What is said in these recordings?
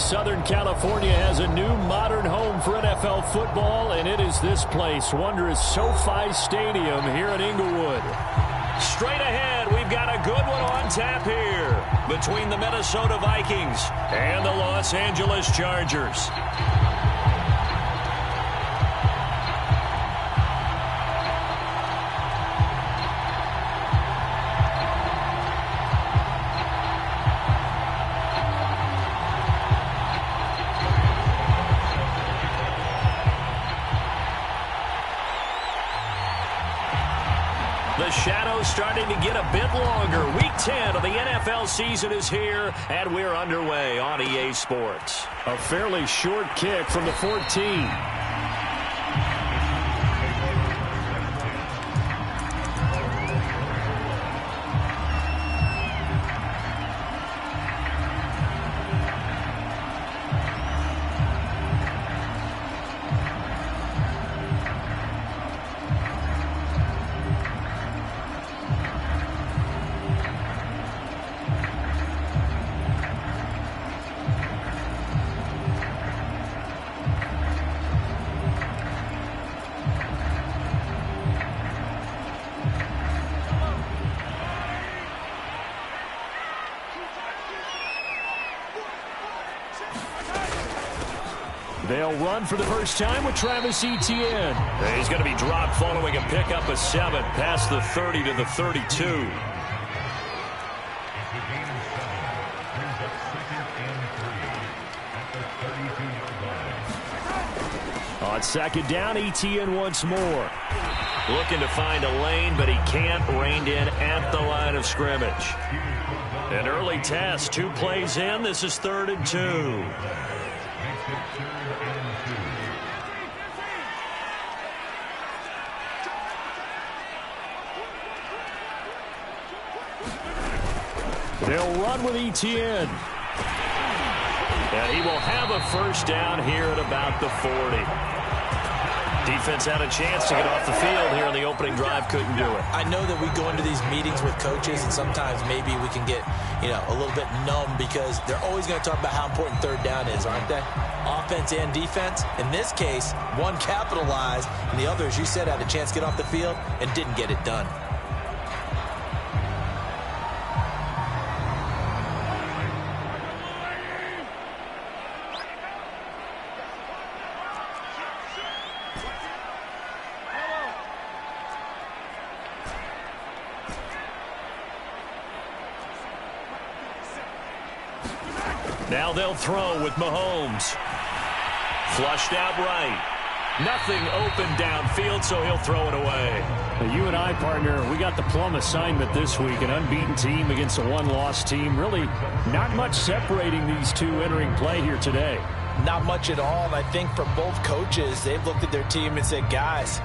Southern California has a new modern home for NFL football, and it is this place, wondrous SoFi Stadium here in Inglewood. Straight ahead, we've got a good one on tap here between the Minnesota Vikings and the Los Angeles Chargers. The shadow's starting to get a bit longer. Week 10 of the NFL season is here, and we're underway on EA Sports. A fairly short kick from the 14. They'll run for the first time with Travis Etienne. He's going to be dropped following a pickup of 7 past the 30 to the 32. On second down, Etienne once more. Looking to find a lane, but he can't. Reined in at the line of scrimmage. An early test, 2 plays in. This is 3rd and 2. They'll run with Etienne. And he will have a first down here at about the 40. Defense had a chance to get off the field here in the opening drive, couldn't do it. I know that we go into these meetings with coaches, and sometimes maybe we can get, a little bit numb because they're always going to talk about how important 3rd down is, aren't they? Offense and defense. In this case, one capitalized, and the other, as you said, had a chance to get off the field and didn't get it done. Now they'll throw with Mahomes. Flushed out right. Nothing open downfield, so he'll throw it away. You and I, partner, we got the plum assignment this week. An unbeaten team against a one-loss team. Really not much separating these two entering play here today. Not much at all, and I think for both coaches, they've looked at their team and said, guys,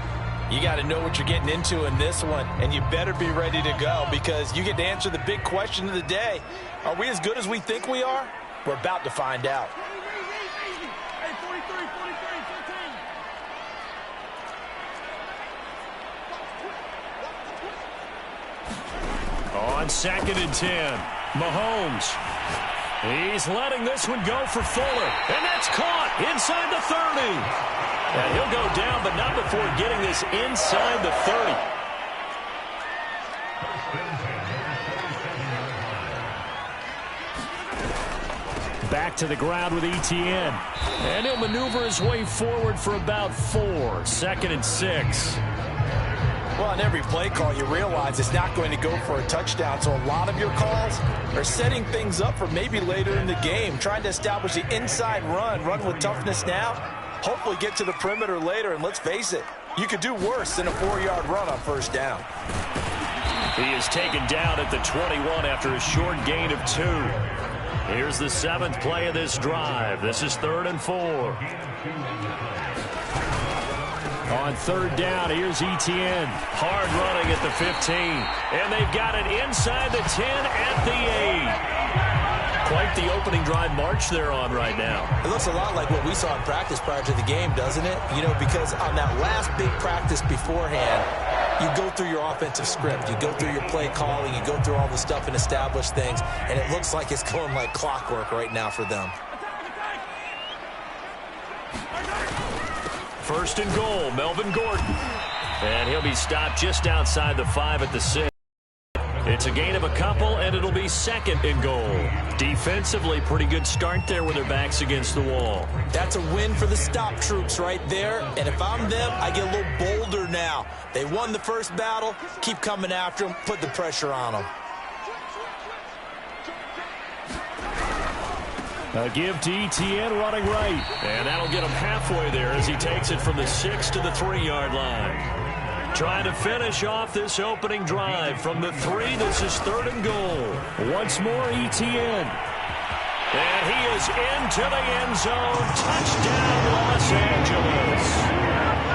you got to know what you're getting into in this one, and you better be ready to go because you get to answer the big question of the day. Are we as good as we think we are? We're about to find out. On 2nd and 10, Mahomes. He's letting this one go for Fuller, and that's caught inside the 30. And he'll go down, but not before getting this inside the 30. Back to the ground with Etienne. And he'll maneuver his way forward for about 4. 2nd and 6. Well, on every play call, you realize it's not going to go for a touchdown. So a lot of your calls are setting things up for maybe later in the game, trying to establish the inside run with toughness now, hopefully get to the perimeter later. And let's face it, you could do worse than a 4-yard run on first down. He is taken down at the 21 after a short gain of 2. Here's the 7th play of this drive. This is 3rd and 4. On 3rd down, here's Etienne. Hard running at the 15. And they've got it inside the 10 at the 8. Quite the opening drive march they're on right now. It looks a lot like what we saw in practice prior to the game, doesn't it? Because on that last big practice beforehand, you go through your offensive script, you go through your play calling, you go through all the stuff and establish things, and it looks like it's going like clockwork right now for them. First and goal, Melvin Gordon. And he'll be stopped just outside the 5 at the 6. It's a gain of a couple, and it'll be second and goal. Defensively, pretty good start there with their backs against the wall. That's a win for the stop troops right there. And if I'm them, I get a little bolder now. They won the first battle. Keep coming after them. Put the pressure on them. A give to Etienne running right. And that'll get him halfway there as he takes it from the 6 to the 3-yard line. Trying to finish off this opening drive from the 3. This is third and goal. Once more, Etienne. And he is into the end zone. Touchdown, Los Angeles.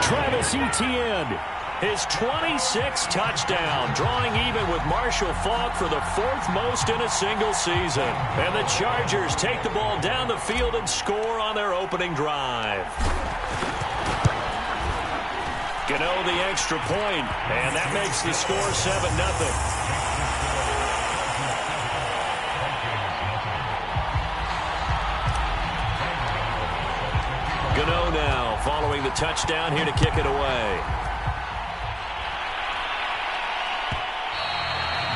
Travis Etienne, his 26th touchdown, drawing even with Marshall Faulk for the 4th most in a single season. And the Chargers take the ball down the field and score on their opening drive. Gano the extra point, and that makes the score 7-0. Gano now following the touchdown here to kick it away.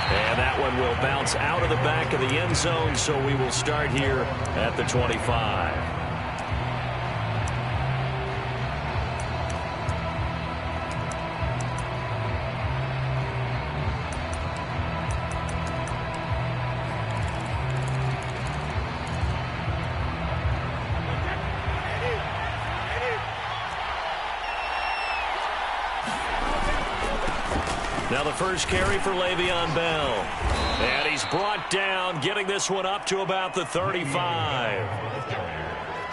And that one will bounce out of the back of the end zone, so we will start here at the 25. Now the first carry for Le'Veon Bell. And he's brought down, getting this one up to about the 35.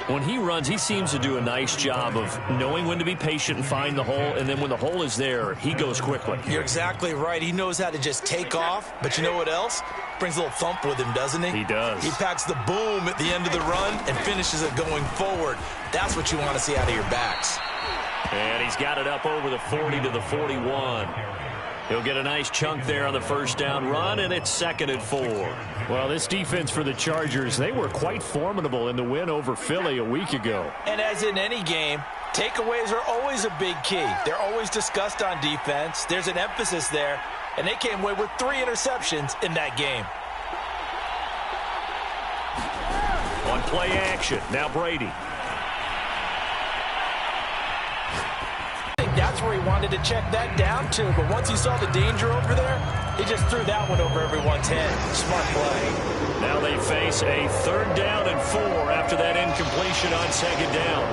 When he runs, he seems to do a nice job of knowing when to be patient and find the hole, and then when the hole is there, he goes quickly. You're exactly right. He knows how to just take off, but you know what else? Brings a little thump with him, doesn't he? He does. He packs the boom at the end of the run and finishes it going forward. That's what you want to see out of your backs. And he's got it up over the 40 to the 41. He'll get a nice chunk there on the first down run, and it's 2nd and 4. Well, this defense for the Chargers, they were quite formidable in the win over Philly a week ago. And as in any game, takeaways are always a big key. They're always discussed on defense. There's an emphasis there, and they came away with 3 interceptions in that game. On play action, now Brady. That's where he wanted to check that down to, but once he saw the danger over there, he just threw that one over everyone's head. Smart play. Now they face a 3rd down and 4 after that incompletion on 2nd down.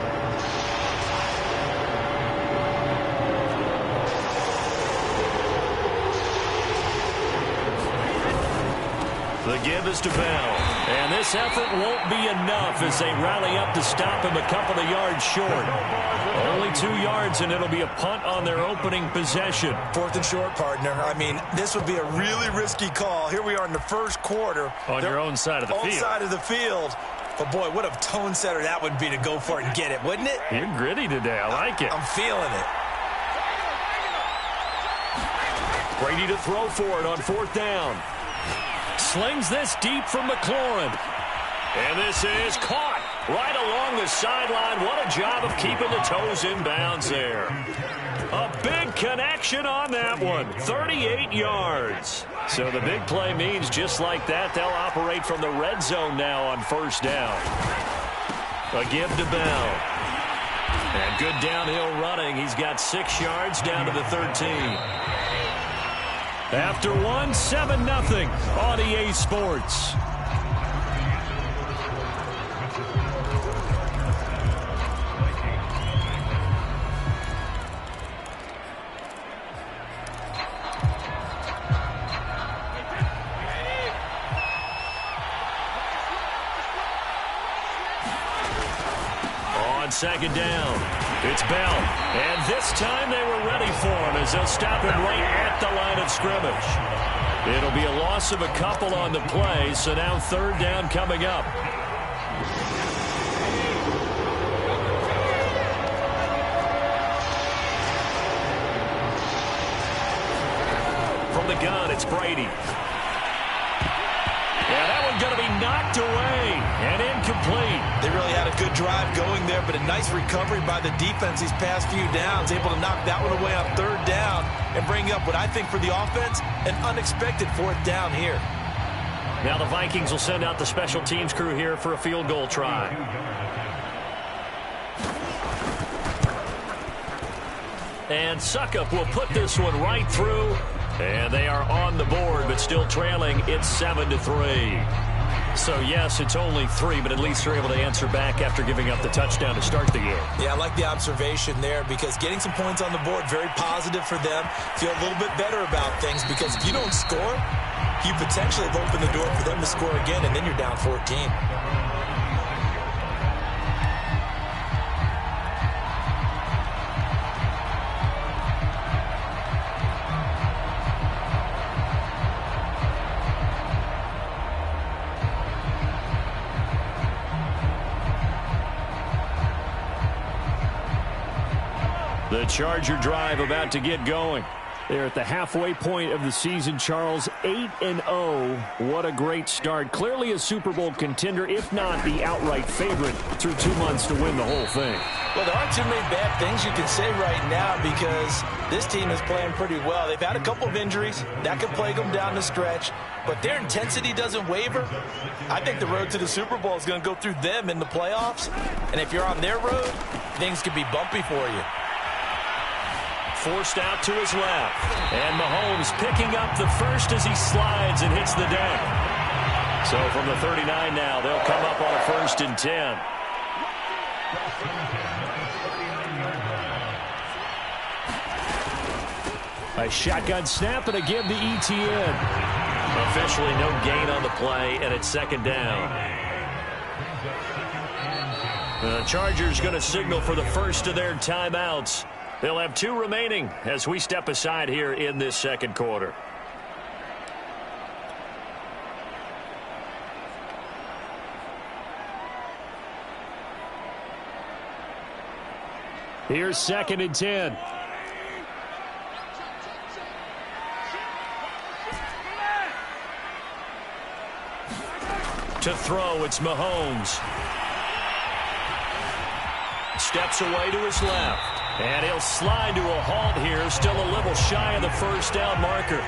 The give is to Bell. And this effort won't be enough as they rally up to stop him a couple of yards short. Only 2 yards, and it'll be a punt on their opening possession. 4th and short, partner. I mean, this would be a really risky call. Here we are in the first quarter. On your own side of the field. Own side of the field. But, boy, what a tone setter that would be to go for it and get it, wouldn't it? You're gritty today. I like it. I'm feeling it. Brady to throw for it on 4th down. Slings this deep from McLaurin. And this is caught right along the sideline. What a job of keeping the toes in bounds there. A big connection on that one. 38 yards. So the big play means just like that, they'll operate from the red zone now on 1st down. A give to Bell. And good downhill running. He's got 6 yards down to the 13. After 7-0 on EA Sports. On 2nd down, it's Bell. And this time they were ready for him as they'll stop him right at the line of scrimmage. It'll be a loss of a couple on the play, so now 3rd down coming up. From the gun, it's Brady. Yeah, that one going to be knocked away and incomplete. They really had a good drive going there, but a nice recovery by the defense these past few downs, able to knock that one away on third down and bring up what I think for the offense, an unexpected fourth down here. Now the Vikings will send out the special teams crew here for a field goal try. And Suckup will put this one right through. And they are on the board, but still trailing. It's 7-3. So, yes, it's only 3, but at least they're able to answer back after giving up the touchdown to start the game. Yeah, I like the observation there because getting some points on the board, very positive for them. Feel a little bit better about things because if you don't score, you potentially have opened the door for them to score again, and then you're down 14. The Charger drive about to get going. They're at the halfway point of the season, Charles. 8-0. What a great start. Clearly a Super Bowl contender, if not the outright favorite, through 2 months to win the whole thing. Well, there aren't too many bad things you can say right now because this team is playing pretty well. They've had a couple of injuries. That could plague them down the stretch. But their intensity doesn't waver. I think the road to the Super Bowl is going to go through them in the playoffs. And if you're on their road, things could be bumpy for you. Forced out to his left. And Mahomes picking up the first as he slides and hits the deck. So from the 39 now, they'll come up on a 1st and 10. A shotgun snap and a give to ETN. Officially no gain on the play, and it's 2nd down. The Chargers going to signal for the first of their timeouts. They'll have 2 remaining as we step aside here in this 2nd quarter. Here's 2nd and 10. To throw, it's Mahomes. Steps away to his left. And he'll slide to a halt here, still a little shy of the 1st down marker.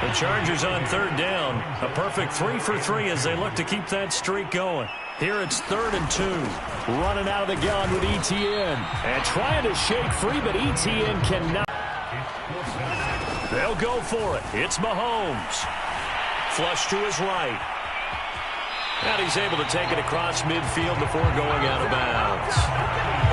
The Chargers on 3rd down. A perfect 3 for 3 as they look to keep that streak going. Here it's 3rd and 2. Running out of the gun with ETN. And trying to shake free, but ETN cannot. They'll go for it. It's Mahomes. Flush to his right. And he's able to take it across midfield before going out of bounds.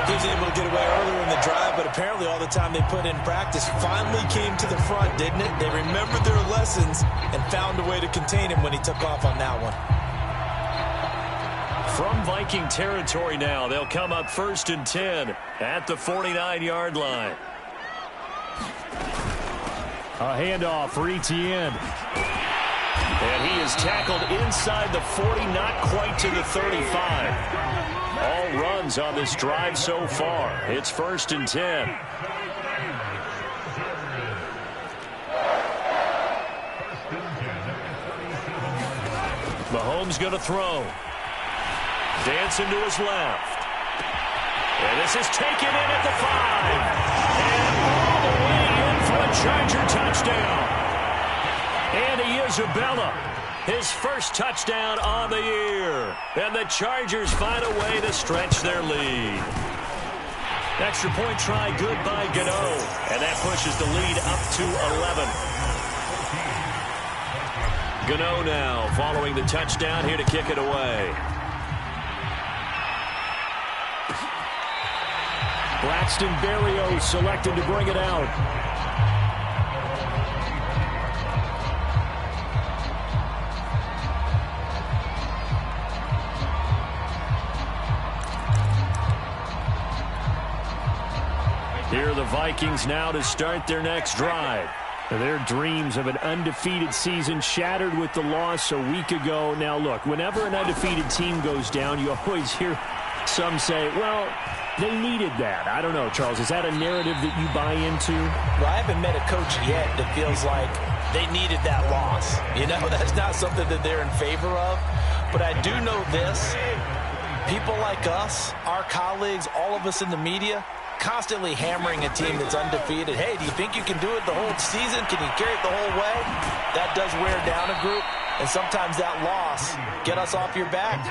He was able to get away earlier in the drive, but apparently all the time they put in practice finally came to the front, didn't it? They remembered their lessons and found a way to contain him when he took off on that one. From Viking territory now, they'll come up 1st and 10 at the 49-yard line. A handoff for ETN. And he is tackled inside the 40, not quite to the 35. All runs on this drive so far. It's 1st and 10. Mahomes going to throw. Dancing to his left. And this is taken in at the 5. And all the way in for a Charger touchdown. Andy Isabella, his first touchdown on the year. And the Chargers find a way to stretch their lead. Extra point try good by Gano. And that pushes the lead up to 11. Gano now following the touchdown here to kick it away. Braxton Berrios selected to bring it out. Here are the Vikings now to start their next drive. Their dreams of an undefeated season shattered with the loss a week ago. Now, look, whenever an undefeated team goes down, you always hear some say, well, they needed that. I don't know, Charles. Is that a narrative that you buy into? Well, I haven't met a coach yet that feels like they needed that loss. You know, that's not something that they're in favor of. But I do know this. People like us, our colleagues, all of us in the media, constantly hammering a team that's undefeated. Hey, do you think you can do it the whole season? Can you carry it the whole way? That does wear down a group. And sometimes that loss, get us off your back,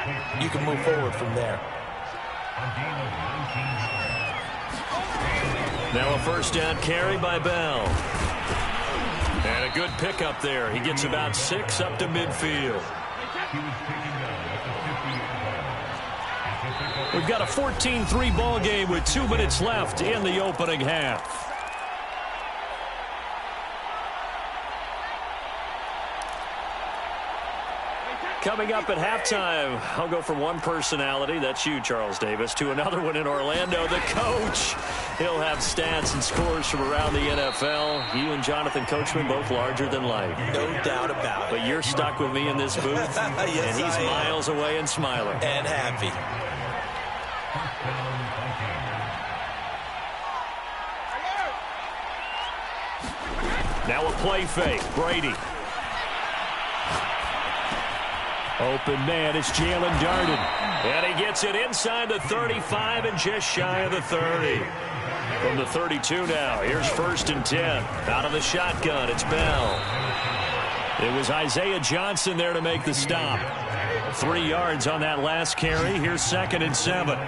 you can move forward from there. Now a first down carry by Bell. And a good pickup there. He gets about 6 up to midfield. We've got a 14-3 ball game with 2 minutes left in the opening half. Coming up at halftime, I'll go from one personality, that's you, Charles Davis, to another one in Orlando, the coach. He'll have stats and scores from around the NFL. You and Jonathan Coachman, both larger than life. No doubt about it. But you're stuck with me in this booth, yes, and he's miles away and smiling. And happy. Now a play fake, Brady. Open man, it's Jalen Darden. And he gets it inside the 35 and just shy of the 30. From the 32 now, here's 1st and 10. Out of the shotgun, it's Bell. It was Isaiah Johnson there to make the stop. 3 yards on that last carry. Here's 2nd and 7.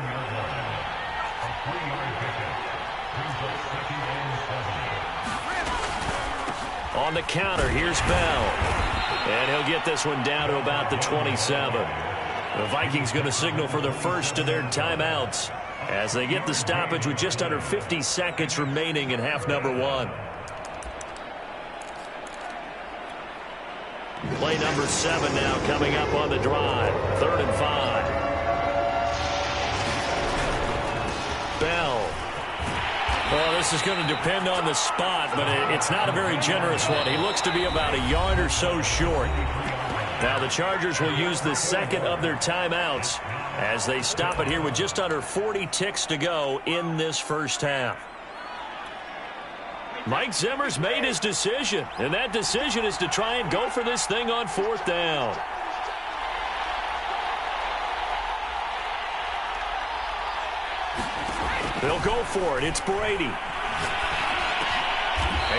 On the counter, here's Bell. And he'll get this one down to about the 27. The Vikings going to signal for the first of their timeouts as they get the stoppage with just under 50 seconds remaining in half number 1. Play number 7 now coming up on the drive. 3rd and 5. Bell. Well, this is going to depend on the spot, but it's not a very generous one. He looks to be about a yard or so short. Now the Chargers will use the 2nd of their timeouts as they stop it here with just under 40 ticks to go in this first half. Mike Zimmer's made his decision, and that decision is to try and go for this thing on 4th down. They'll go for it. It's Brady.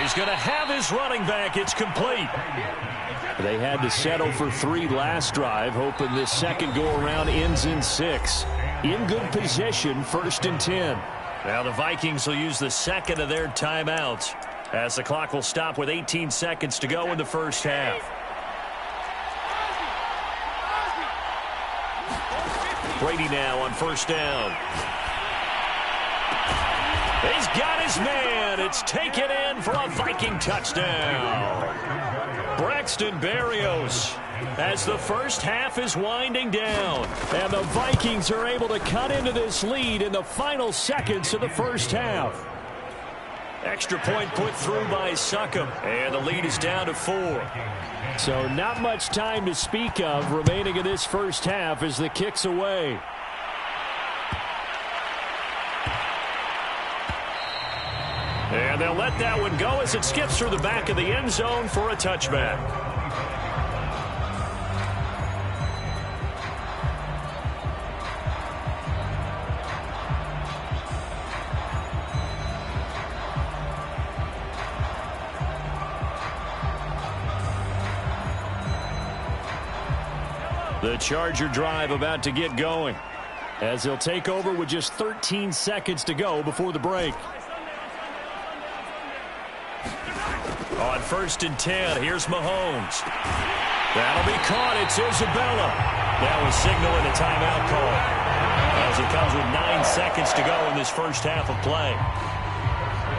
He's going to have his running back. It's complete. They had to settle for 3 last drive, hoping this second go-around ends in 6. In good position, 1st and 10. Now the Vikings will use the 2nd of their timeouts as the clock will stop with 18 seconds to go in the first half. Brady now on 1st down. He's got his man. It's taken in for a Viking touchdown. Braxton Berrios as the first half is winding down. And the Vikings are able to cut into this lead in the final seconds of the first half. Extra point put through by Succum. And the lead is down to 4. So not much time to speak of remaining in this first half as the kick's away. And they'll let that one go as it skips through the back of the end zone for a touchback. The Charger drive about to get going as they'll take over with just 13 seconds to go before the break. On 1st and 10, here's Mahomes. That'll be caught. It's Isabella. That was signaling a timeout call as it comes with 9 seconds to go in this first half of play.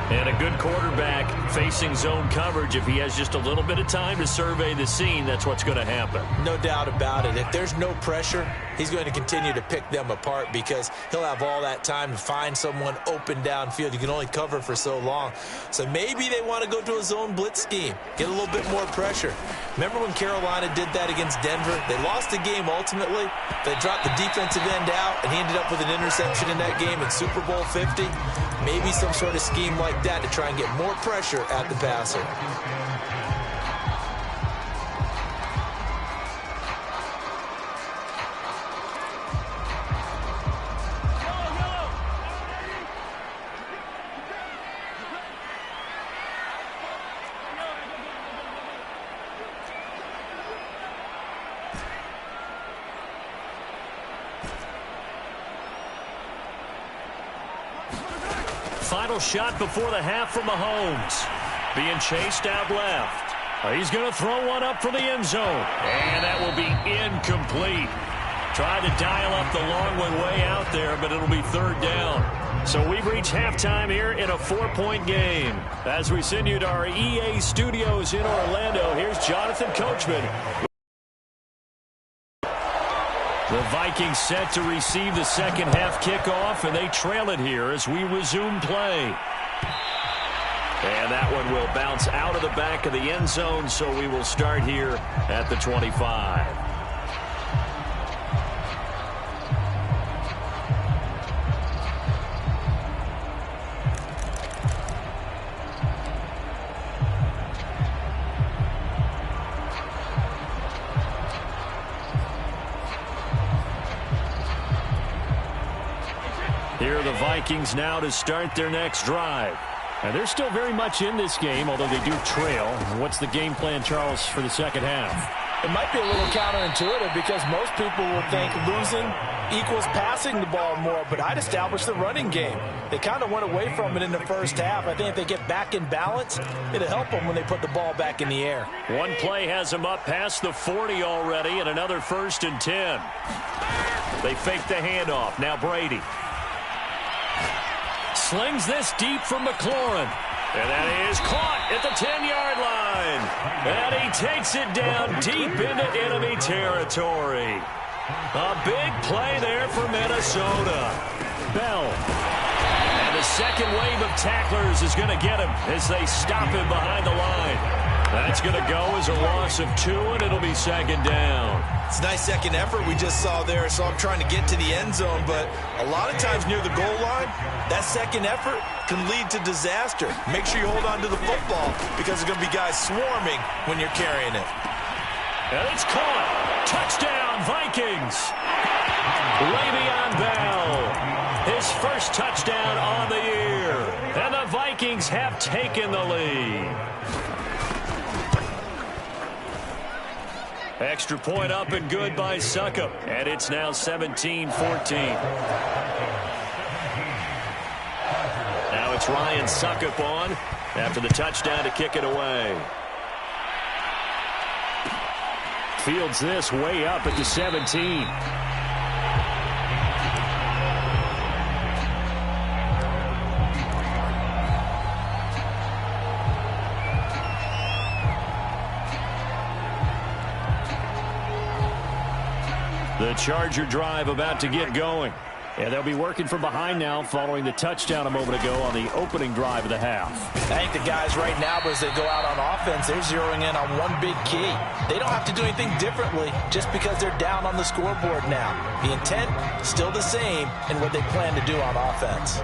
And a good quarterback facing zone coverage. If he has just a little bit of time to survey the scene, that's what's going to happen. No doubt about it. If there's no pressure, he's going to continue to pick them apart because he'll have all that time to find someone open downfield. You can only cover for so long. So maybe they want to go to a zone blitz scheme, get a little bit more pressure. Remember when Carolina did that against Denver? They lost the game ultimately. They dropped the defensive end out, and he ended up with an interception in that game in Super Bowl 50. Maybe some sort of scheme like that to try and get more pressure at the passer. Final shot before the half from Mahomes. Being chased out left. He's going to throw one up for the end zone. And that will be incomplete. Tried to dial up the long one way out there, but it'll be third down. So we've reached halftime here in a 4-point game. As we send you to our EA studios in Orlando, here's Jonathan Coachman. The Vikings set to receive the second half kickoff, and they trail it here as we resume play. And that one will bounce out of the back of the end zone, so we will start here at the 25. Here are the Vikings now to start their next drive. And they're still very much in this game, although they do trail. What's the game plan, Charles, for the second half? It might be a little counterintuitive because most people will think losing equals passing the ball more, but I'd establish the running game. They kind of went away from it in the first half. I think if they get back in balance, it'll help them when they put the ball back in the air. One play has them up past the 40 already, and another 1st and 10. They fake the handoff. Now Brady slings this deep from McLaurin. And that is caught at the 10-yard line. And he takes it down deep into enemy territory. A big play there for Minnesota. Bell. And the second wave of tacklers is going to get him as they stop him behind the line. That's going to go as a loss of 2, and it'll be second down. It's a nice second effort we just saw there, so I'm trying to get to the end zone, but a lot of times near the goal line, that second effort can lead to disaster. Make sure you hold on to the football because there's going to be guys swarming when you're carrying it. And it's caught. Touchdown, Vikings. Le'Veon Bell, his first touchdown on the year. And the Vikings have taken the lead. Extra point up and good by Succop. And it's now 17-14. Now it's Ryan Succop on after the touchdown to kick it away. Fields this way up at the 17. The Charger drive about to get going. And they'll be working from behind now following the touchdown a moment ago on the opening drive of the half. I think the guys right now, as they go out on offense, they're zeroing in on one big key. They don't have to do anything differently just because they're down on the scoreboard now. The intent, still the same in what they plan to do on offense.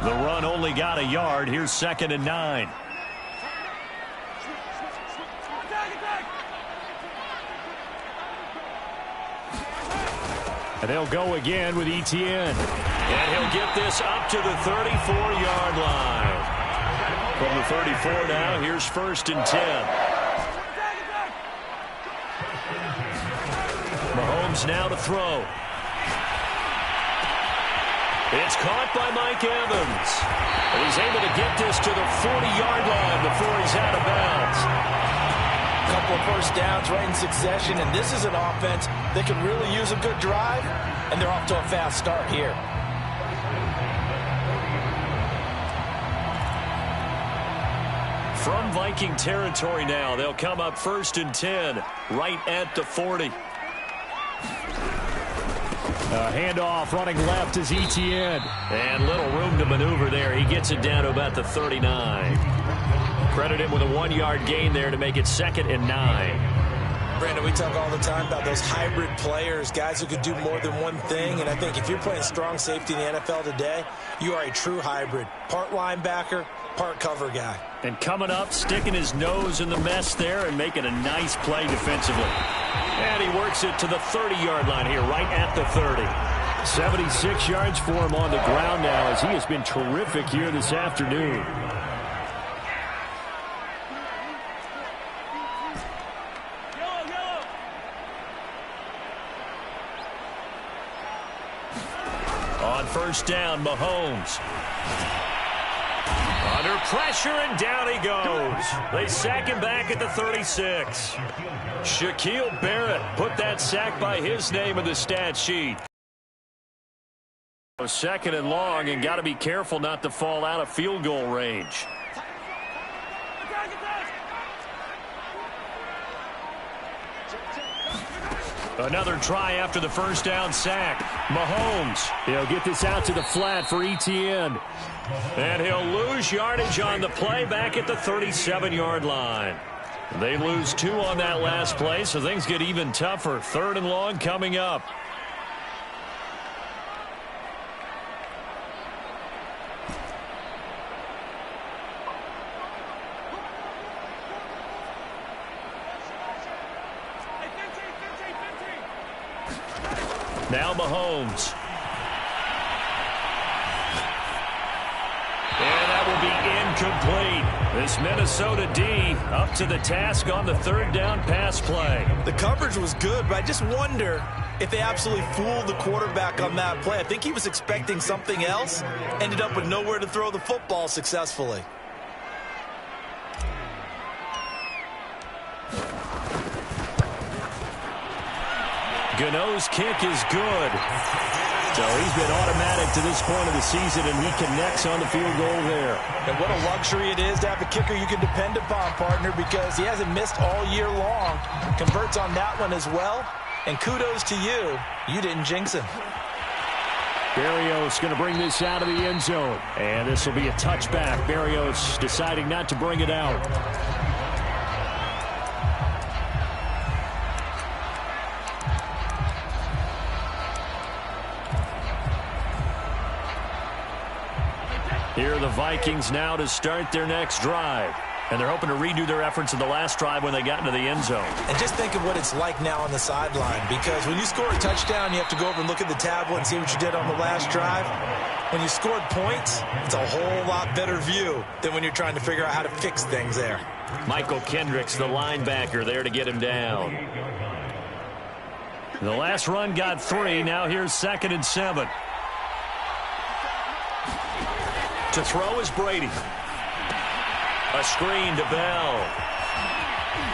The run only got a yard. Here's 2nd and 9. And they'll go again with Etienne. And he'll get this up to the 34-yard line. From the 34 now, here's 1st and 10. Mahomes now to throw. It's caught by Mike Evans. And he's able to get this to the 40-yard line before he's out of bounds. A couple of first downs right in succession, and this is an offense that can really use a good drive, and they're off to a fast start here. From Viking territory now, they'll come up 1st and 10 right at the 40. Handoff running left is Etienne. And little room to maneuver there. He gets it down to about the 39. Credit him with a 1-yard gain there to make it 2nd and 9. Brandon, we talk all the time about those hybrid players, guys who could do more than one thing. And I think if you're playing strong safety in the NFL today, you are a true hybrid. Part linebacker, part cover guy. And coming up, sticking his nose in the mess there and making a nice play defensively. And he works it to the 30-yard line here, right at the 30. 76 yards for him on the ground now as he has been terrific here this afternoon. first down. Mahomes. Under pressure, and down he goes. They sack him back at the 36. Shaquille Barrett put that sack by his name in the stat sheet. Second and long, and got to be careful not to fall out of field goal range. Another try after the first down sack. Mahomes, he'll get this out to the flat for Etienne. And he'll lose yardage on the play back at the 37-yard line. They lose 2 on that last play, so things get even tougher. Third and long coming up. Now Mahomes. And that will be incomplete. This Minnesota D up to the task on the third down pass play. The coverage was good, but I just wonder if they absolutely fooled the quarterback on that play. I think he was expecting something else. Ended up with nowhere to throw the football successfully. Gano's kick is good. So he's been automatic to this point of the season, and he connects on the field goal there. And what a luxury it is to have a kicker you can depend upon, partner, because he hasn't missed all year long. Converts on that one as well. And kudos to you. You didn't jinx him. Berrios going to bring this out of the end zone. And this will be a touchback. Berrios deciding not to bring it out. Here are the Vikings now to start their next drive. And they're hoping to redo their efforts in the last drive when they got into the end zone. And just think of what it's like now on the sideline, because when you score a touchdown, you have to go over and look at the tablet and see what you did on the last drive. When you scored points, it's a whole lot better view than when you're trying to figure out how to fix things there. Michael Kendricks, the linebacker, there to get him down. The last run got 3. Now here's 2nd and 7. To throw is Brady. A screen to Bell.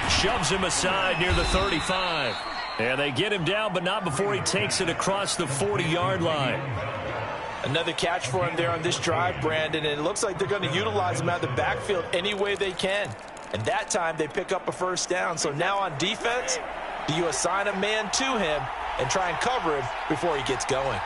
Shoves him aside near the 35. And they get him down, but not before he takes it across the 40-yard line. Another catch for him there on this drive, Brandon, and it looks like they're going to utilize him out of the backfield any way they can. And that time they pick up a first down. So now on defense, do you assign a man to him and try and cover him before he gets going?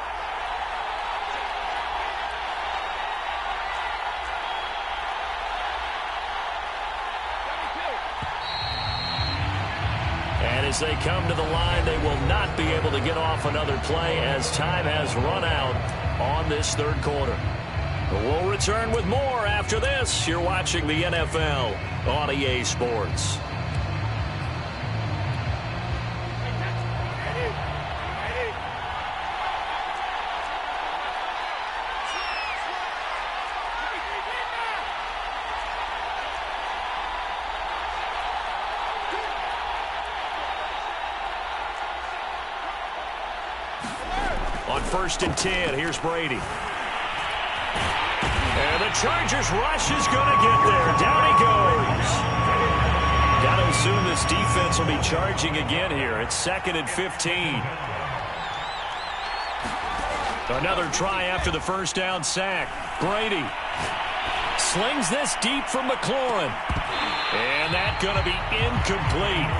As they come to the line, they will not be able to get off another play as time has run out on this third quarter. We'll return with more after this. You're watching the NFL on EA Sports. On 1st and 10, here's Brady. And the Chargers rush is going to get there. Down he goes. Got to assume this defense will be charging again here. It's 2nd and 15. Another try after the first down sack. Brady slings this deep from McLaurin. And that's going to be incomplete.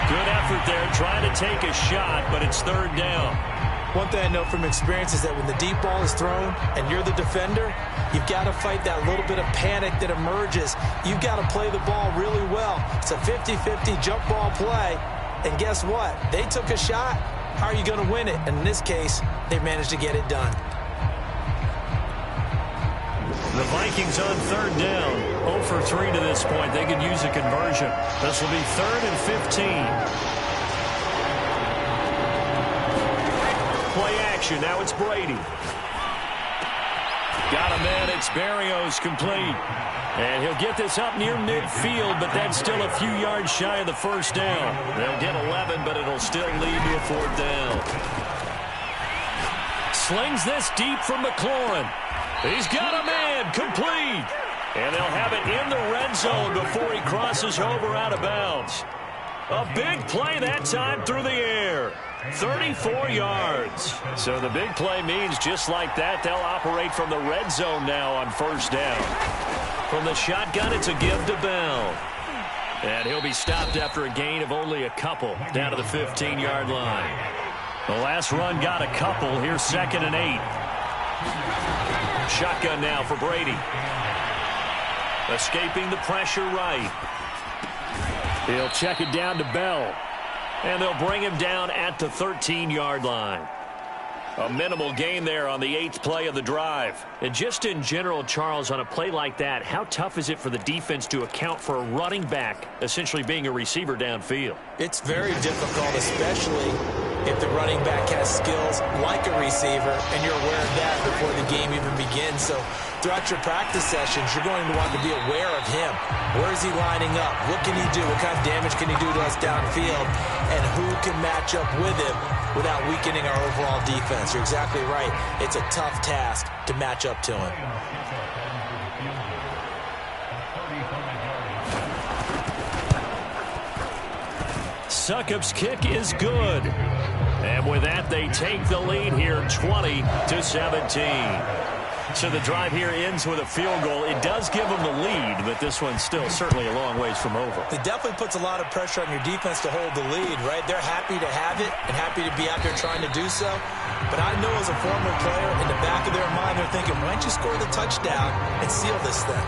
Good effort there trying to take a shot, but it's 3rd down. One thing I know from experience is that when the deep ball is thrown and you're the defender, you've got to fight that little bit of panic that emerges. You've got to play the ball really well. It's a 50-50 jump ball play. And guess what? They took a shot. How are you going to win it? And in this case, they managed to get it done. The Vikings on 3rd down. 0 for 3 to this point. They could use a conversion. This will be 3rd and 15. Play action. Now it's Brady. Got him in. It's Berrios complete. And he'll get this up near midfield, but that's still a few yards shy of the first down. They'll get 11, but it'll still lead to a 4th down. slings this deep from McLaurin. He's got a man, complete. And they'll have it in the red zone before he crosses over out of bounds. A big play that time through the air. 34 yards. So the big play means just like that, they'll operate from the red zone now on first down. From the shotgun, it's a give to Bell. And he'll be stopped after a gain of only a couple down to the 15-yard line. The last run got a couple. Here's 2nd and 8. Shotgun now for Brady. Escaping the pressure right. He'll check it down to Bell. And they'll bring him down at the 13-yard line. A minimal gain there on the 8th play of the drive. And just in general, Charles, on a play like that, how tough is it for the defense to account for a running back essentially being a receiver downfield? It's very difficult, especially if the running back has skills like a receiver, and you're aware of that before the game even begins. So throughout your practice sessions, you're going to want to be aware of him. Where is he lining up? What can he do? What kind of damage can he do to us downfield? And who can match up with him without weakening our overall defense? You're exactly right. It's a tough task to match up to him. Succop's kick is good. And with that, they take the lead here 20-17. So the drive here ends with a field goal. It does give them the lead, but this one's still certainly a long ways from over. It definitely puts a lot of pressure on your defense to hold the lead, right? They're happy to have it and happy to be out there trying to do so. But I know as a former player, in the back of their mind, they're thinking, why don't you score the touchdown and seal this thing?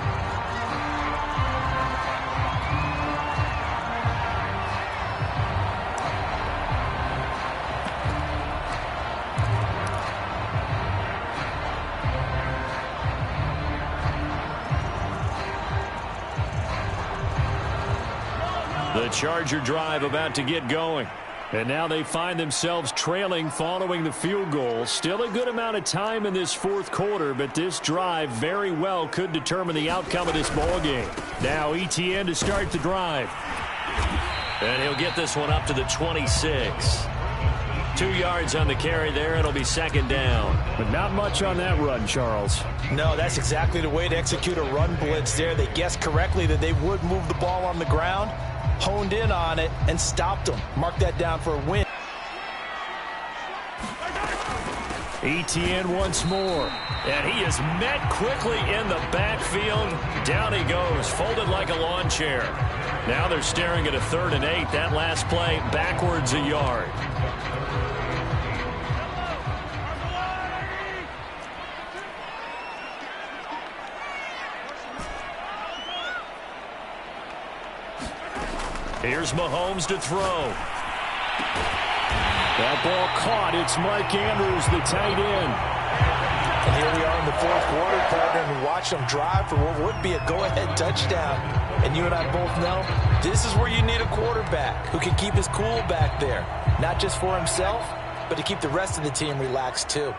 The Charger drive about to get going. And now they find themselves trailing following the field goal. Still a good amount of time in this fourth quarter, but this drive very well could determine the outcome of this ball game. Now ETN to start the drive. And he'll get this one up to the 26. 2 yards on the carry there. It'll be 2nd down. But not much on that run, Charles. No, that's exactly the way to execute a run blitz there. They guessed correctly that they would move the ball on the ground, honed in on it, and stopped them. Mark that down for a win. ETN once more. And he is met quickly in the backfield. Down he goes, folded like a lawn chair. Now they're staring at a 3rd and 8. That last play backwards a yard. Here's Mahomes to throw. That ball caught. It's Mark Andrews, the tight end. And here we are in the fourth quarter, partner, and we watch them drive for what would be a go-ahead touchdown. And you and I both know this is where you need a quarterback who can keep his cool back there. Not just for himself, but to keep the rest of the team relaxed too.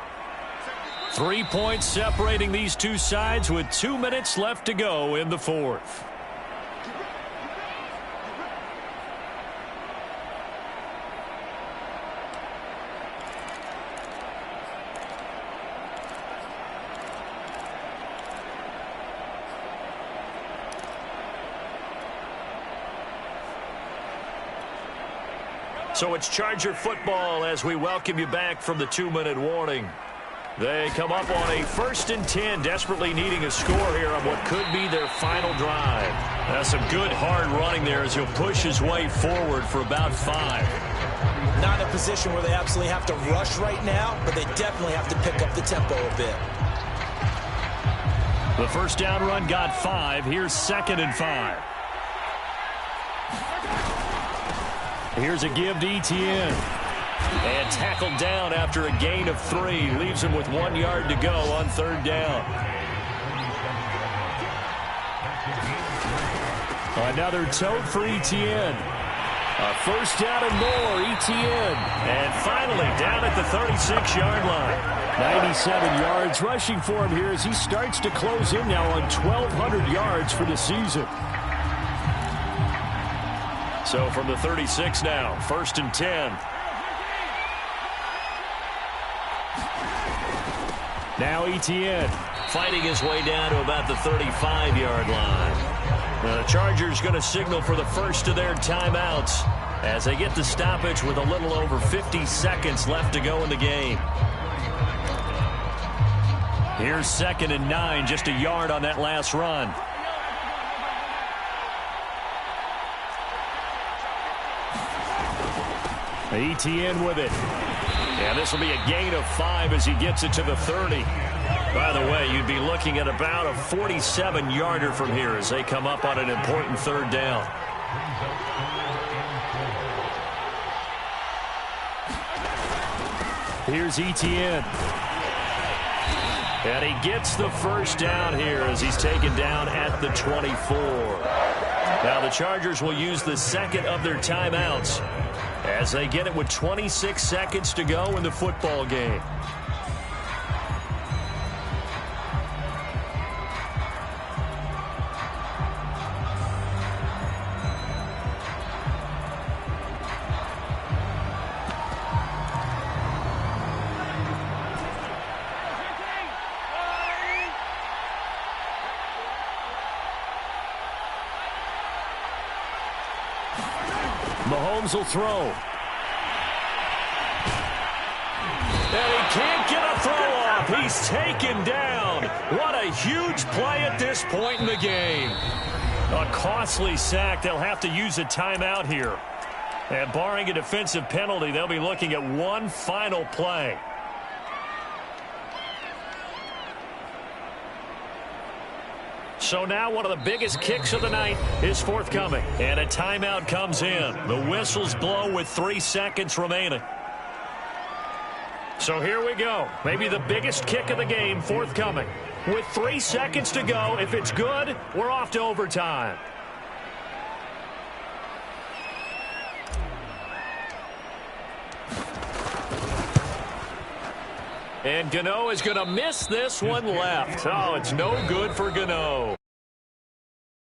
3 points separating these two sides with 2 minutes left to go in the fourth. So it's Charger football as we welcome you back from the 2-minute warning. They come up on a 1st and 10, desperately needing a score here on what could be their final drive. That's some good hard running there as he'll push his way forward for about 5. Not in a position where they absolutely have to rush right now, but they definitely have to pick up the tempo a bit. The first down run got 5. Here's 2nd and 5. Here's a give to ETN. And tackled down after a gain of 3. Leaves him with 1 yard to go on 3rd down. Another tote for ETN. A first down and more, ETN. And finally down at the 36-yard line. 97 yards rushing for him here as he starts to close in now on 1,200 yards for the season. So from the 36 now, 1st and 10. Now ETN. Fighting his way down to about the 35-yard line. Now the Chargers going to signal for the first of their timeouts as they get the stoppage with a little over 50 seconds left to go in the game. Here's 2nd and 9, just a yard on that last run. ETN with it. Yeah, this will be a gain of 5 as he gets it to the 30. By the way, you'd be looking at about a 47-yarder from here as they come up on an important 3rd down. Here's ETN. And he gets the first down here as he's taken down at the 24. Now the Chargers will use the 2nd of their timeouts as they get it with 26 seconds to go in the football game. Mahomes will throw. And he can't get a throw off. He's taken down. What a huge play at this point in the game. A costly sack. They'll have to use a timeout here. And barring a defensive penalty, they'll be looking at one final play. So now one of the biggest kicks of the night is forthcoming. And a timeout comes in. The whistles blow with 3 seconds remaining. So here we go. Maybe the biggest kick of the game forthcoming. With 3 seconds to go, if it's good, we're off to overtime. And Gano is going to miss this one left. Oh, it's no good for Gano.